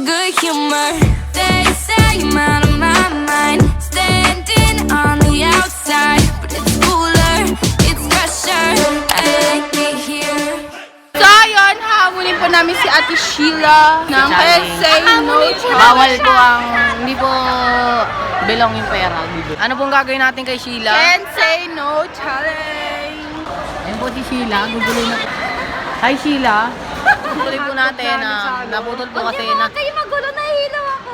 good humor. They say I'm out of my mind, standing on the outside, but it's cooler, it's fresher. I like it here. So ayun, hahamulin po namin si Ate Sheila ng Say No Challenge. Bawal po ang, hindi po belong yung pera. Ano pong gagawin natin kay Sheila? Can Say No Challenge. Ayun po si Sheila, guguloy na po. Hi Sheila. Guguloy po natin na naputol po kasi na Kayo magulo, nahihilaw ako.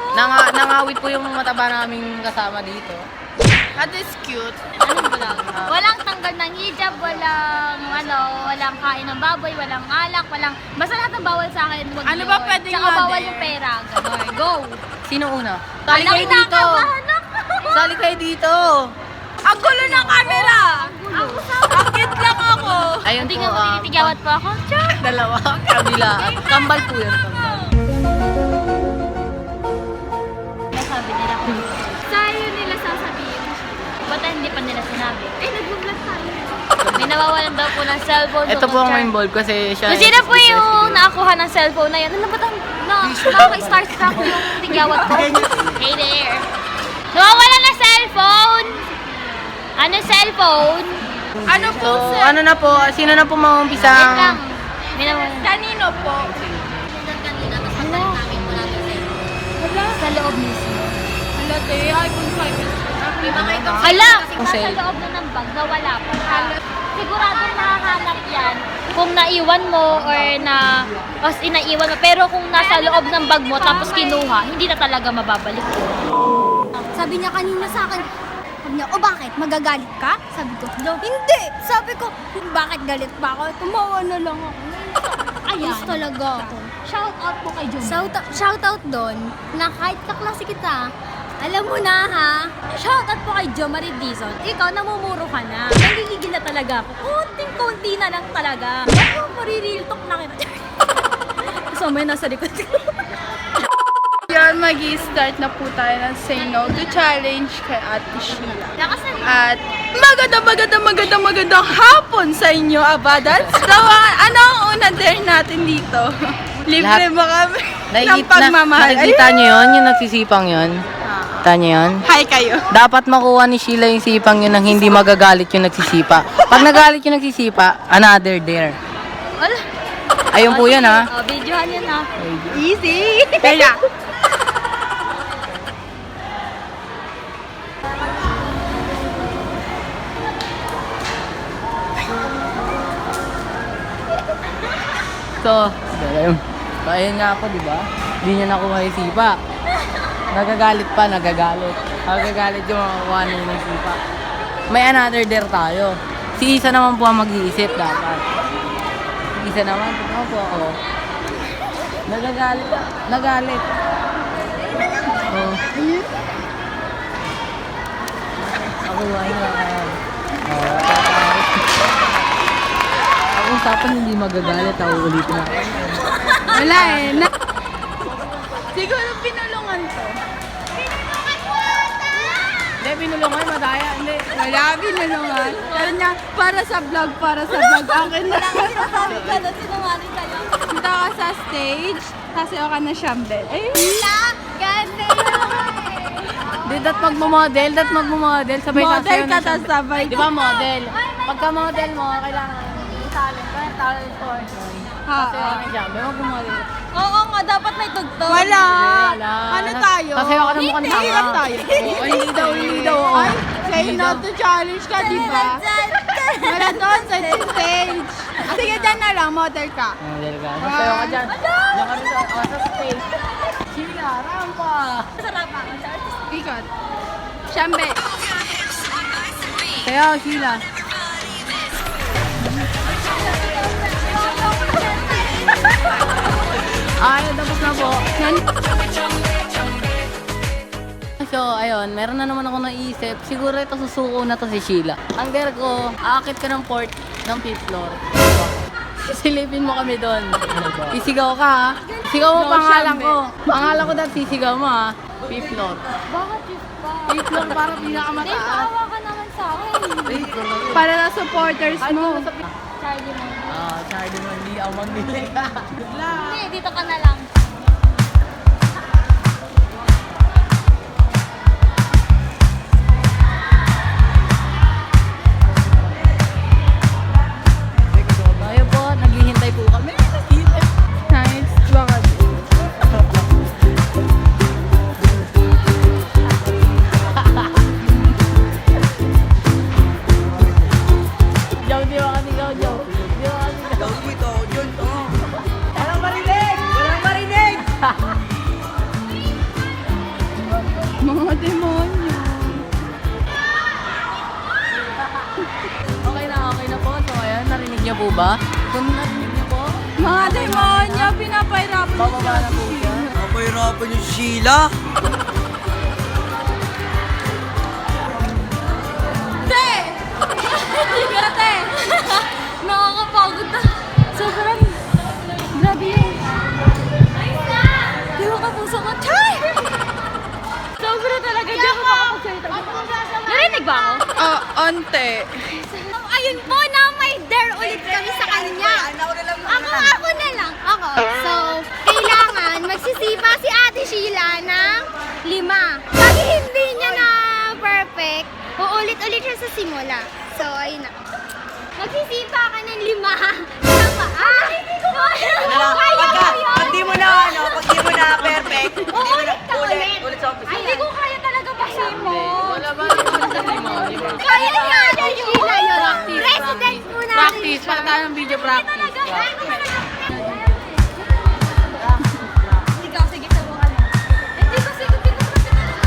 nangawit po yung mataba naming kasama dito. That is cute. Walang tanggal ng hijab, walang kain ng baboy, walang alak, basta lahat ng bawal sa akin. Wag Ano ba yun. pwedeng Tsaka bawal order? yung pera. Ganon. Go! Sino una? Sali kayo dito. kinakabahan ako. Sali kayo dito. Ang gulo ng camera! Akit lang ako! Ayun Hindi po. nga mo tinitigawat pa ako. Char! Dalawa. Kabila. Kambal po yun. Kambal. Nasabi nila ko. Sa'yo nila sasabihin. Ba't hindi pa nila sinabi? Nag-vlog tayo. May nawawalan daw po ng cellphone. Ito po ang involved kasi siya. Kung sino po yung nakakuha ng cellphone na yun, ano ba nakaka-start na ako yung tigawat ko? Hey there! Nawawala na cellphone! Ano cellphone? Ano po, So, sir? ano na po, sino na po Wait lang. maumpisa? May nawawalan. Kanino po? Sa loob mismo. Hala, te, iPhone 5. Ala! Nasa Kasi- loob na ng bag, nawala pa. Sigurado mahahanap yan kung naiwan mo or inaiwan mo. Pero kung nasa loob ng bag mo tapos kinuha, hindi na talaga mababalik. Sabi niya kanina sa akin, sabi niya, o bakit? Magagalit ka? Sabi ko, no, hindi. Sabi ko, bakit galit ba ako? Tumawa na lang ako. Ayan. Ayos talaga ako. Shout out po kay Jom. Shout out doon na kahit kaklase kita, alam mo na ha, shout out po kay Jo Marie Dizon. Ikaw, namumuro ka na. Nanggigigil na talaga ako. Konting-konti na lang talaga. Ako, marireal talk na kita. So, may nasa likod ko. Yan, mag-i-start na po tayo ng Say No to Challenge kay Ate Sheila. At magandang hapon sa inyo, Abadats. So, ano ang unang dare natin dito? Libre Lahat- ba kami ng pagmamahal? Nakikita nyo yun, yung nagsisipang yun? Kita nyo yun? Hi kayo. Dapat makuha ni Sheila yung sipang yun nang hindi magagalit yung nagsisipa. Pag nagalit yung nagsisipa, another dare. Wala. Ayun po yan ha. Videohan yun ha. Easy. Kaya. So, ayun nga po, di ba? Hindi niya nakuha yung sipa. Nagagalit pa, nagagalit. Nagagalit yung makukuha niya yung sipa. May another dare tayo. Si Isa naman po ang mag-iisip dapat. Isa naman, ito po ako. Nagagalit. Nagalit. Oh. Ako, ayun nga kayo. Ang usapan hindi magagalit, ako ulit na. Wala eh. Siguro pinulungan to. Hindi, binulungan, madaya. Hindi. Wala, pinulungan. Pero niya, para sa vlog. Akin na. Sabi ka na, sinungaling kayo. Punta ka sa stage, kasi ka na siyambel. Ayun. Ganda Hindi, dat magmamodel, sabay Model sasayaw ka, na siya. tas sabay. Di ba model? Pagka model mo, kailangan talent ka, talent portion. Kasi siya, may magmamodel. Oo nga, dapat may tugtog. Wala. Wala. Ano tayo? Sasayaw ka na mukhang tanga. Hirap tayo. Oo, hindi daw. Ay, say not to challenge ka, di ba? Wala doon sa stage. Sige, dyan na lang, model ka. Model ka. Sasayaw ka dyan. Diyan ka rin sa stage. Sheila, rampa. Ikot. Siyambel. Sayaw, Sheila. Ay, tapos na po. So, ayun, meron na naman ako naisip. Siguro ito susuko na to si Sheila. Ang dare ko, aakit ka ng port ng 5th floor. Sisilipin mo kami doon. Sisigaw ka ha. Sigaw mo pangalan ko. Pangalan ko dahil sisigaw mo ha. 5th floor. Bakit yun pa? 5th floor para pinakamataas. Maawa ka naman sa akin. Para sa supporters mo. Charlie mo. Charlie mo, hindi ako magbili. Hindi, dito ka na lang. niyo po ba? Kung narinig niyo po, Mga demonyo, pinapahirapan bababa na po siya. Napahirapan yung Sheila. Te! Hindi ka, te! Nakakapagod na. Sobrang, grabe yun. Di ba kapuso ko? Chay! Sobra talaga. Di ako makapagsalita. Narinig ba ako? Onte. Ayun po na may dare ulit kami sa kanya. Ako na lang. Ako. So, kailangan magsisipa si Ate Sheila ng 5. Pag hindi niya na perfect, uulit-ulit siya sa simula. So, ayun na. Magsisipa ka ng 5 sa paa. Pag di mo na perfect, Uulit ka ulit. ulit sa office. Hindi ko kaya talaga basin mo. Wala ba naman sa limo? Kaya niya, Ate Sheila yun. President mo natin Practice, siya. para tayo ng video practice. Ikaw, sige, sabukan mo. Hindi kasi, hindi ko kasi talaga.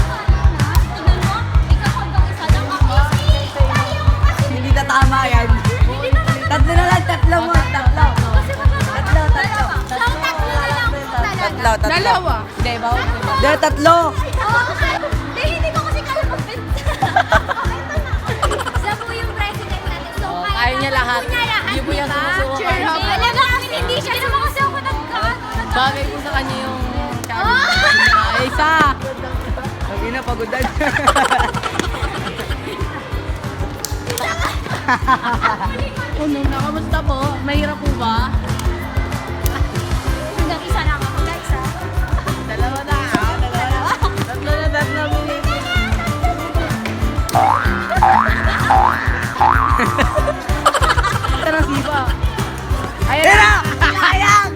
Tignan mo, ikaw hanggang isa lang ako. Kaya mo kasi. Hindi na tama yan. Hindi na lang. Tatlo na lang, tatlo mo, tatlo. Kasi magkakaroon. Tatlo. So, tatlo na lang po talaga. Dalawa. Hindi, bawal ko. Hindi, tatlo. Hindi ko kasi kaya mag-benta. Siya po yung president natin. So, Kaya niya lahat. Hindi Hindi po yan sumusuko. Wala ba kami hindi siya. Hindi naman kasi ako Bagay po sa kanya yung challenge. Ay, isa! Hindi na, pagodan. Ano na, kamusta po? Mahirap po ba? Hanggang isa lang ako, guys, ha? Dalawa na. Tatlo na, tatlo minutes. Tara, sipa. Ayan na! Sayang!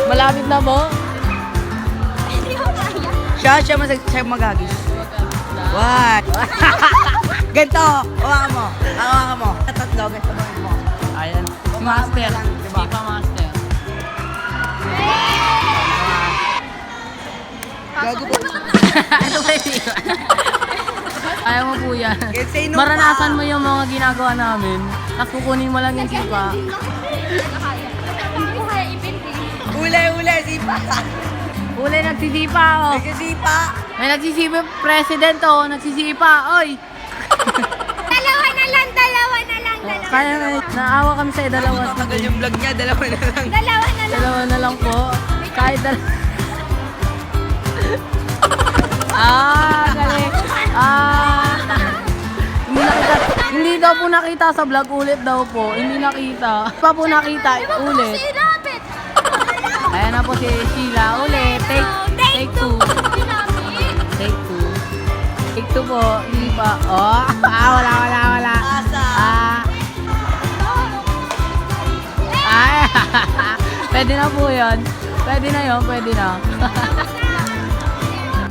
Malapit na po. Hindi ko kaya. Siya magagis. What? Ganito, hawakan mo. Hawakan mo. Tatlo, ganito mo. Ayan. Si Master. Sipa Master. Gago po. Ito ba yung sipa? Ayaw mo po yan. Say no Maranasan mo yung mga ginagawa namin. Tapos kukunin mo lang yung sipa. Hindi ko kaya ipindi. Uli, sipa. Uli, nagsisipa oh. Nagsisipa. May nagsisipa, president oh. Nagsisipa, oy. Dalawa na lang. Kaya naawa kami sa dalawa. Matagal yung vlog niya, dalawa na lang. Dalawa na lang po. Kahit galing. Hindi daw po nakita sa vlog, ulit daw po. Hindi nakita. Pa po nakita, ulit. Ayan na po si Sheila, ulit. Take two. Take two. Take two po. Hindi pa. Oh, wala. Ay, pwede na po yun. Pwede na.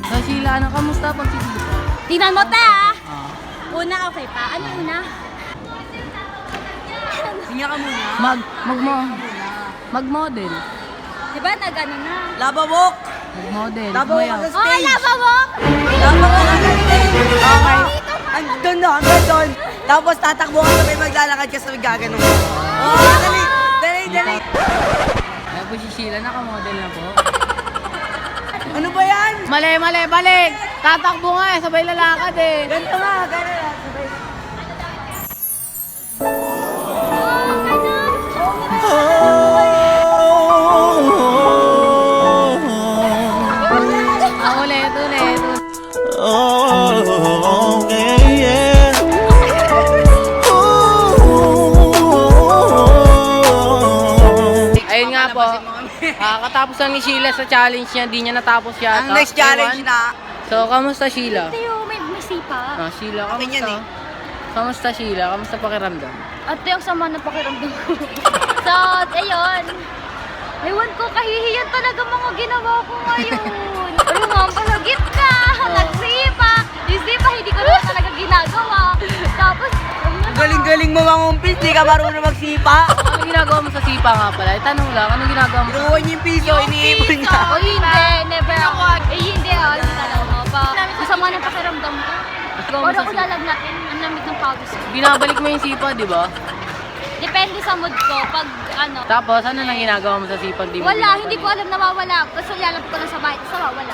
So Sheila, ano, kamusta pag si Tita? Tingnan mo, ta! Una, okay pa. Ano una? Sinya ka muna. Mag-model. Diba nag-ano na? Lababok. Mag-model. Lababok Gumayaw. ka sa Oh, stage. lava mo! Lababok ka sa stage. Okay. Andun no, hanggang doon. Tapos tatakbo ka sabay maglalakad ka sabay gaganon. Oh, dali. Ayan po si Sheila, naka-model na po. Ano ba yan? Mali, balik! Tatakbo nga eh, sabay lalakad eh. Ganito nga, gano'n. Sabay. Ulit. Oh, yeah. Ayun nga po. Katapos lang ni Sheila sa challenge niya, di niya natapos yata. Ang next challenge Ewan. na, So, kamusta Sheila? Tayo, may sipa. Sheila, Akin yan kamusta? Kamusta Sheila? Kamusta pakiramdam? At yung sama na pakiramdam ko. So, ayun. Ewan ko, kahihiyan talaga mga ginawa ko ngayon. Pero nga, palagit ka. Nagsipa. Yung sipa, hindi ko naman talaga ginagawa. Tapos, galing-galing mo mangumpis, di ka marunong magsipa. Ano ginagawa mo sa sipa nga pala? Tanong lang, ano ginagawa mo? Kinuha niya yung piso, iniipon niya. o hindi, never ako. Hindi hindi talaga. Masama ng pakiramdam ko. Ikaw mo Pero sa ko sipa. lalagnatin, ang lamig ng pawis ko. Binabalik mo yung sipa, di ba? Depende sa mood ko. Pag ano, Tapos, ano nang ginagawa mo sa sipag? Di mo wala, binabalik? hindi ko alam nawawala. Kasi lalap ko lang sa bahay, tapos nawawala.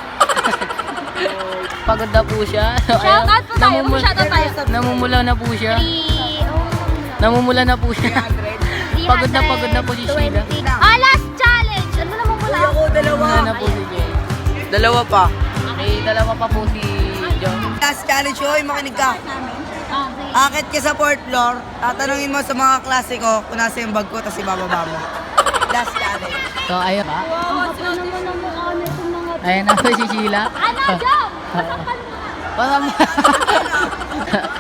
Pagod na po siya. Shoutout po tayo, shoutout tayo. Namumula na po siya. 3, Namumula na po siya. Pagod na po si Sheila. Last challenge! Ano naman mula? Kuya ko, dalawa. Namumula na po si Jay. Dalawa pa. May dalawa pa po si John. Last challenge, hoy, makinig ka. Okay. Akit ka sa 4th floor, tatanungin mo sa mga klase ko kung nasa yung bag ko, tapos ibababa mo. Last challenge. So, ayun ba? Ano naman ang mukha nito mga... Ayun na po si Sheila. Ano, Jom?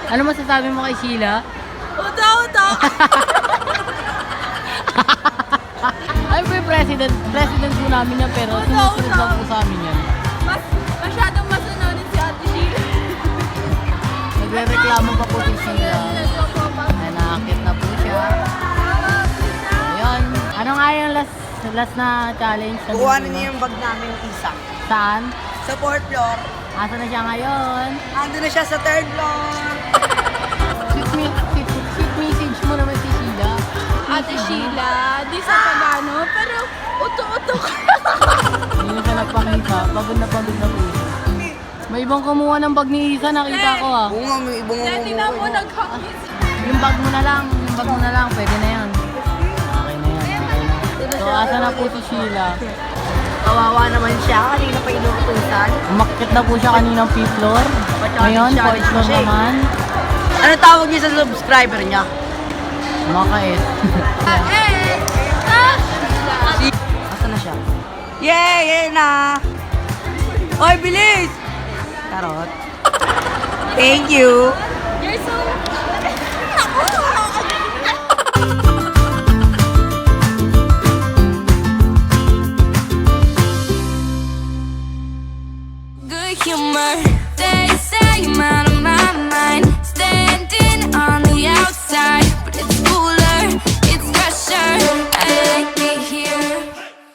Ano masasabi mo kay Sheila? Uto. Ay, po yung president po namin yan, pero sumusunod lang po sa amin yan. Masyadong masununin si Ate Sheila. Nagre-reklamo pa po si Sheila. Na naakit na po siya. Ayun. Ano nga yung last na challenge? Kukuhanin niyo yung bag namin isa. Saan? Sa 4th floor, Asa na siya ngayon? ando na siya sa 3rd floor. Sweet message mo naman si Sheila. Ate Sheila, di sa pagano, pero uto-uto ka. Hindi na siya nagpakita. Pagod na po siya. May ibang kumuha ng bag ni Isa, nakita ko ah. Oo nga, may ibang Hindi na mo nag-hangis. Yung bag mo na lang, pwede na yan. Okay na yan, okay na. So, asa na po si Sheila? Kawawa naman siya, kanina pa inuutusan. Umakyat na po siya kaninang 5th floor. Ngayon, 4th floor naman. Ano tawag niya sa subscriber niya? Makait. Asa na siya? Yay! Na! Oy, bilis! Tarot. Thank you. You're so